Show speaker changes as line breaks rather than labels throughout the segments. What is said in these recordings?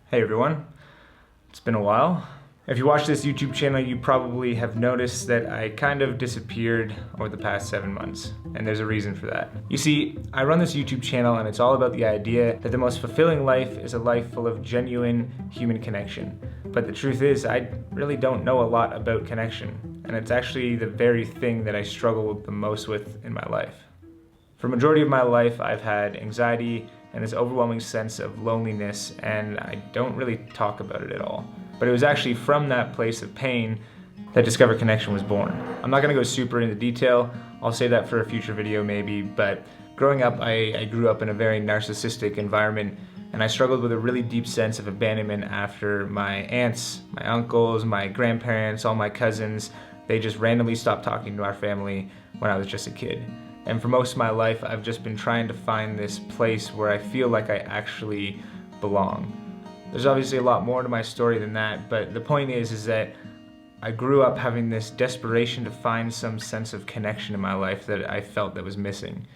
Hey everyone, it's been a while. If you watch this YouTube channel, you probably have noticed that I kind of disappeared over the past 7 months, and there's a reason for that. You see, I run this YouTube channel and it's all about the idea that the most fulfilling life is a life full of genuine human connection. But the truth is, I really don't know a lot about connection, and it's actually the very thing that I struggle the most with in my life. For the majority of my life, I've had anxiety and this overwhelming sense of loneliness, and I don't really talk about it at all. But it was actually from that place of pain that Discover Connection was born. I'm not gonna go super into detail, I'll save that for a future video maybe, but growing up, I grew up in a very narcissistic environment, and I struggled with a really deep sense of abandonment after my aunts, my uncles, my grandparents, all my cousins, they just randomly stopped talking to our family when I was just a kid. And for most of my life, I've just been trying to find this place where I feel like I actually belong. There's obviously a lot more to my story than that, but the point is that I grew up having this desperation to find some sense of connection in my life that I felt that was missing.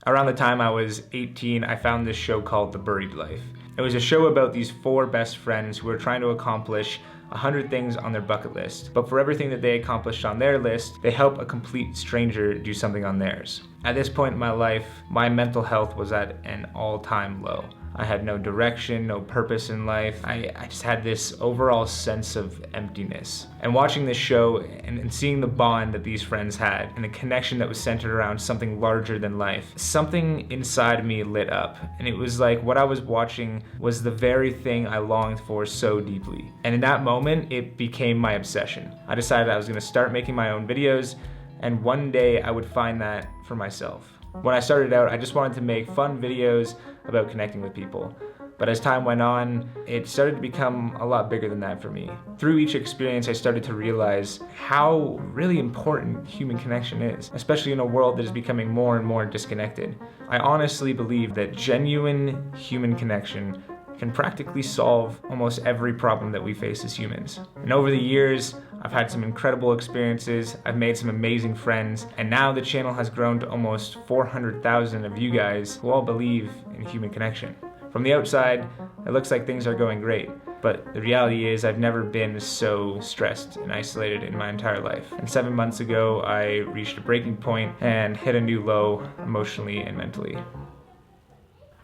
Around the time I was 18, I found this show called The Buried Life. It was a show about these 4 best friends who were trying to accomplish 100 things on their bucket list, but for everything that they accomplished on their list, they help a complete stranger do something on theirs. At this point in my life, my mental health was at an all-time low. I had no direction, no purpose in life. I just had this overall sense of emptiness. And watching this show and seeing the bond that these friends had and the connection that was centered around something larger than life, something inside me lit up. And it was like what I was watching was the very thing I longed for so deeply. And in that moment, it became my obsession. I decided I was gonna start making my own videos, and one day I would find that for myself. When I started out, I just wanted to make fun videos about connecting with people. But as time went on, it started to become a lot bigger than that for me. Through each experience, I started to realize how really important human connection is, especially in a world that is becoming more and more disconnected. I honestly believe that genuine human connection can practically solve almost every problem that we face as humans. And over the years, I've had some incredible experiences, I've made some amazing friends, and now the channel has grown to almost 400,000 of you guys who all believe in human connection. From the outside, it looks like things are going great, but the reality is I've never been so stressed and isolated in my entire life. And 7 months ago, I reached a breaking point and hit a new low emotionally and mentally.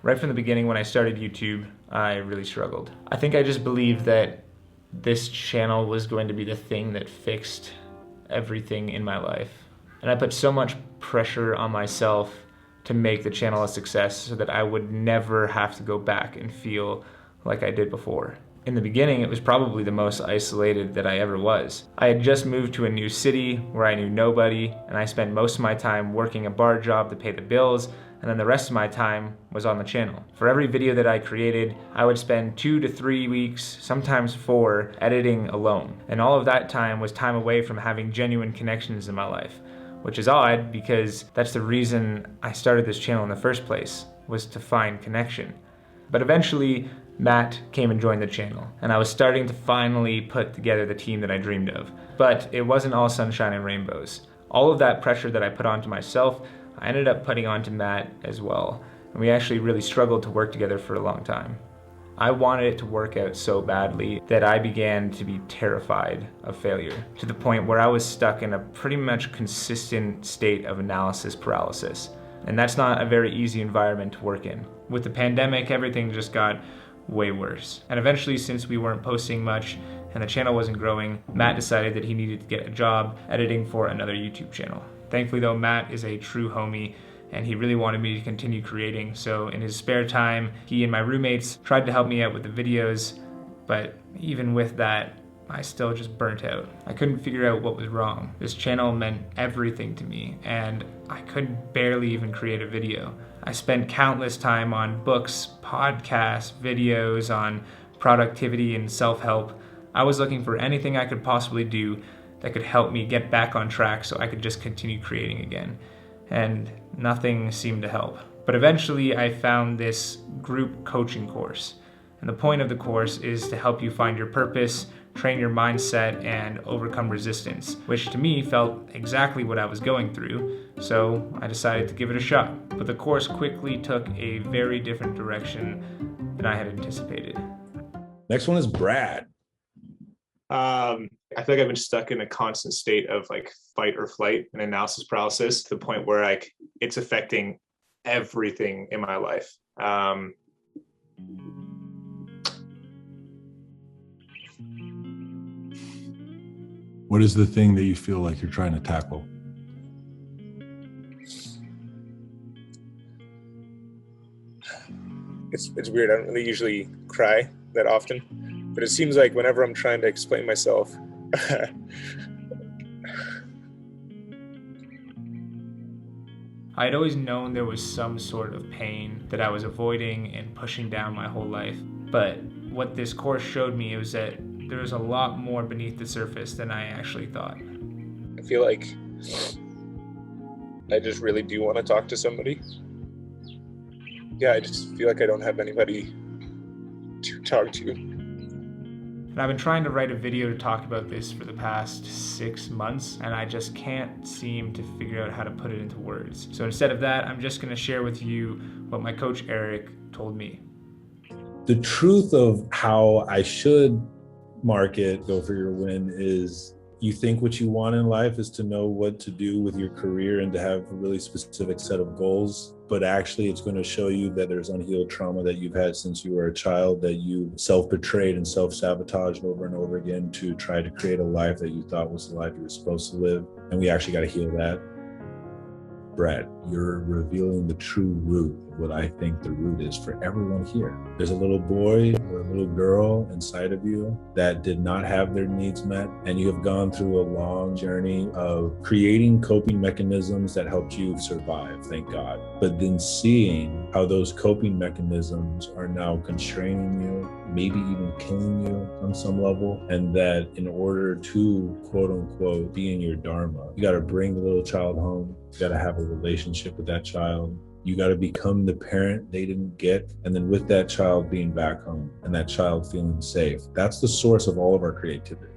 Right from the beginning when I started YouTube, I really struggled. I think I just believed that this channel was going to be the thing that fixed everything in my life. And I put so much pressure on myself to make the channel a success so that I would never have to go back and feel like I did before. In the beginning, it was probably the most isolated that I ever was. I had just moved to a new city where I knew nobody, and I spent most of my time working a bar job to pay the bills, and then the rest of my time was on the channel. For every video that I created, I would spend 2 to 3 weeks, sometimes 4, editing alone. And all of that time was time away from having genuine connections in my life, which is odd because that's the reason I started this channel in the first place, was to find connection. But eventually, Matt came and joined the channel, and I was starting to finally put together the team that I dreamed of. But it wasn't all sunshine and rainbows. All of that pressure that I put onto myself, I ended up putting onto Matt as well, and we actually really struggled to work together for a long time. I wanted it to work out so badly that I began to be terrified of failure, to the point where I was stuck in a pretty much consistent state of analysis paralysis. And that's not a very easy environment to work in. With the pandemic, everything just got way worse. And eventually, since we weren't posting much and the channel wasn't growing, Matt decided that he needed to get a job editing for another YouTube channel. Thankfully though, Matt is a true homie and he really wanted me to continue creating. So in his spare time, he and my roommates tried to help me out with the videos, but even with that, I still just burnt out. I couldn't figure out what was wrong. This channel meant everything to me and I could barely even create a video. I spent countless time on books, podcasts, videos on productivity and self-help. I was looking for anything I could possibly do that could help me get back on track so I could just continue creating again. And nothing seemed to help. But eventually I found this group coaching course. And the point of the course is to help you find your purpose, train your mindset, and overcome resistance, which to me felt exactly what I was going through, so I decided to give it a shot. But the course quickly took a very different direction than I had anticipated.
Next one is Brad.
I feel like I've been stuck in a constant state of like fight or flight and analysis paralysis to the point where like it's affecting everything in my life.
What is the thing that you feel like you're trying to tackle?
It's weird. I don't really usually cry that often, but it seems like whenever I'm trying to explain myself, I'd always known there was some sort of pain that I was avoiding and pushing down my whole life. But what this course showed me was that there was a lot more beneath the surface than I actually thought. I feel like I just really do want to talk to somebody. Yeah, I just feel like I don't have anybody to talk to. And I've been trying to write a video to talk about this for the past 6 months, and I just can't seem to figure out how to put it into words. So instead of that, I'm just gonna share with you what my coach Eric told me.
The truth of how I should market Go For Your Win is you think what you want in life is to know what to do with your career and to have a really specific set of goals. But actually it's going to show you that there's unhealed trauma that you've had since you were a child, that you self-betrayed and self-sabotaged over and over again to try to create a life that you thought was the life you were supposed to live. And we actually got to heal that. Brett, you're revealing the true root of what I think the root is for everyone here. There's a little boy or a little girl inside of you that did not have their needs met, and you have gone through a long journey of creating coping mechanisms that helped you survive, thank God. But then seeing how those coping mechanisms are now constraining you, maybe even killing you on some level, and that in order to quote unquote be in your dharma, you got to bring the little child home. You got to have a relationship with that child. You got to become the parent they didn't get. And then with that child being back home and that child feeling safe, that's the source of all of our creativity.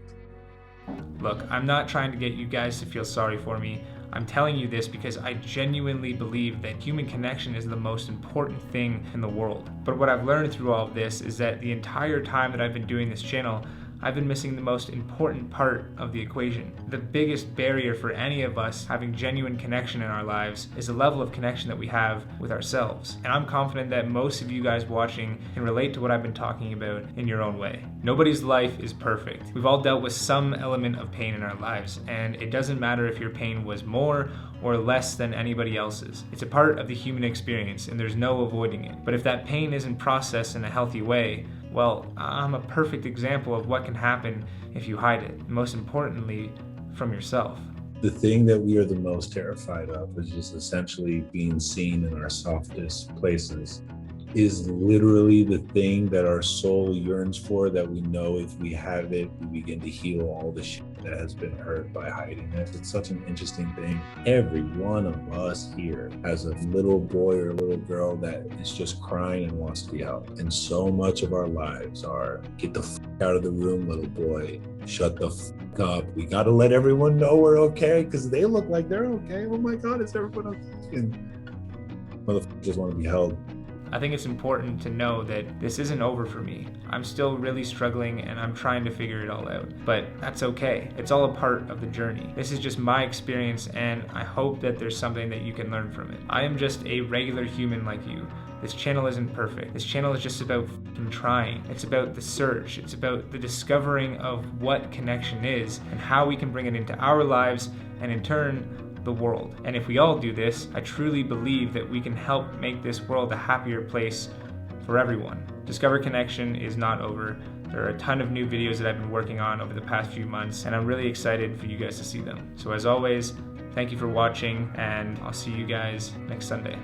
Look, I'm not trying to get you guys to feel sorry for me. I'm telling you this because I genuinely believe that human connection is the most important thing in the world. But what I've learned through all of this is that the entire time that I've been doing this channel, I've been missing the most important part of the equation. The biggest barrier for any of us having genuine connection in our lives is the level of connection that we have with ourselves. And I'm confident that most of you guys watching can relate to what I've been talking about in your own way. Nobody's life is perfect. We've all dealt with some element of pain in our lives, and it doesn't matter if your pain was more or less than anybody else's. It's a part of the human experience, and there's no avoiding it. But if that pain isn't processed in a healthy way, well, I'm a perfect example of what can happen if you hide it, most importantly, from yourself. The thing that we are the most terrified of is just essentially being seen in our softest places, is literally the thing that our soul yearns for, that we know if we have it, we begin to heal all the shit that has been hurt by hiding it. It's such an interesting thing. Every one of us here has a little boy or a little girl that is just crying and wants to be helped. And so much of our lives are, get the f out of the room, little boy. Shut the f up. We got to let everyone know we're okay because they look like they're okay. Oh my God, is everyone okay? And motherfuckers just want to be held. I think it's important to know that this isn't over for me. I'm still really struggling and I'm trying to figure it all out, but that's okay. It's all a part of the journey. This is just my experience and I hope that there's something that you can learn from it. I am just a regular human like you. This channel isn't perfect. This channel is just about f***ing trying. It's about the search. It's about the discovering of what connection is and how we can bring it into our lives and in turn, the world. And if we all do this, I truly believe that we can help make this world a happier place for everyone. Discover Connection is not over. There are a ton of new videos that I've been working on over the past few months, and I'm really excited for you guys to see them. So as always, thank you for watching, and I'll see you guys next Sunday.